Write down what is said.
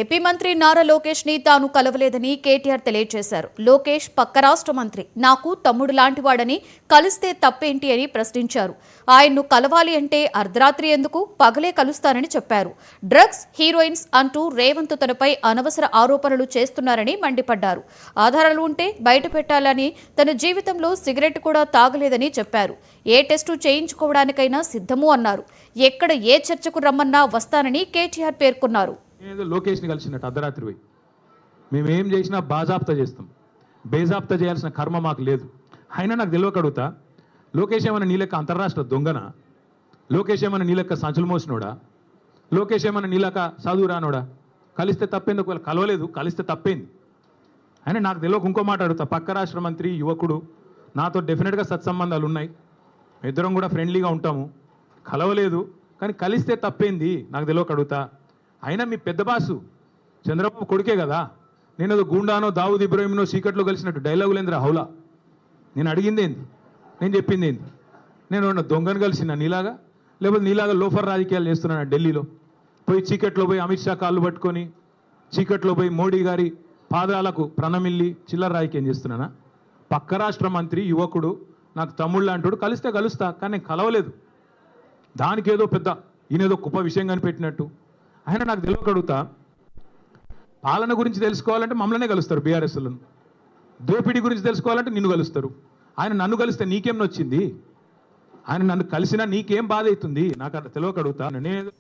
AP మంత్రి నారా లోకేష్ ని తాను కలవలేదని కేటీఆర్ తెలియజేశారు. లోకేష్ పక్క రాష్ట్ర మంత్రి, నాకు తమ్ముడు లాంటివాడని, కలిస్తే తప్పేంటి అని ప్రశ్నించారు. ఆయన్ను కలవాలి అంటే అర్ధరాత్రి ఎందుకు, పగలే కలుస్తానని చెప్పారు. డ్రగ్స్, హీరోయిన్స్ అంటూ రేవంత్ తనపై అనవసర ఆరోపణలు చేస్తున్నారని మండిపడ్డారు. ఆధారాలు ఉంటే బయట పెట్టాలని, తన జీవితంలో సిగరెట్ కూడా తాగలేదని చెప్పారు. ఏ టెస్టు చేయించుకోవడానికైనా సిద్ధము అన్నారు. ఎక్కడ ఏ చర్చకు రమ్మన్నా వస్తానని కేటీఆర్ పేర్కొన్నారు. ఏదో లోకేష్ని కలిసినట్టు అర్ధరాత్రి పోయి మేము ఏం చేసినా బాజాప్తా చేస్తాం, బేజాప్తా చేయాల్సిన కర్మ మాకు లేదు. అయినా నాకు తెలియక అడుగుతా, లోకేష్ ఏమైనా నీ లెక్క అంతర్రాష్ట్ర దొంగనా? లోకేష్ ఏమైనా నీ లెక్క సంచులు మోసినోడా? లోకేష్ ఏమైనా నీ లెక్క చదువు రానోడా? కలిస్తే తప్పేంది? ఒకవేళ కలవలేదు, కలిస్తే తప్పేంది? అయినా నాకు తెలియక ఇంకో మాట అడుగుతా, పక్క రాష్ట్ర మంత్రి, యువకుడు, నాతో డెఫినెట్గా సత్సంబంధాలు ఉన్నాయి, ఇద్దరం కూడా ఫ్రెండ్లీగా ఉంటాము. కలవలేదు కానీ కలిస్తే తప్పేంది? నాకు తెలియక అడుగుతా. అయినా మీ పెద్ద బాసు చంద్రబాబు కొడుకే కదా. నేను ఏదో గూండానో దావుద్ ఇబ్రాహింనో సీకట్లో కలిసినట్టు డైలాగులేంద్రా హౌలా. నేను అడిగింది ఏంది, నేను చెప్పింది ఏంది? నేను దొంగను కలిసిన నీలాగా, లేకపోతే నీలాగా లోఫర్ రాజకీయాలు చేస్తున్నాను ఢిల్లీలో పోయి, చీకట్లో పోయి అమిత్ షా కాళ్ళు పట్టుకొని, చీకట్లో పోయి మోడీ గారి పాదాలకు ప్రణమిల్లి చిల్లర రాజకీయం చేస్తున్నానా? పక్క రాష్ట్ర మంత్రి, యువకుడు, నాకు తమ్ముళ్ళు అంటాడు, కలిస్తే కలుస్తా, కానీ నేను కలవలేదు. దానికి ఏదో పెద్ద ఈయనేదో గొప్ప విషయం కనిపెట్టినట్టు. ఆయన నాకు తెలియకడుగుతా, పాలన గురించి తెలుసుకోవాలంటే మమ్మల్నే కలుస్తారు బీఆర్ఎస్లను, దోపిడీ గురించి తెలుసుకోవాలంటే నిన్ను కలుస్తారు. ఆయన నన్ను కలిస్తే నీకేం నొచ్చింది? ఆయన నన్ను కలిసినా నీకేం బాధ అవుతుంది? నాకు అట్లా తెలియకడుగుతా. నేను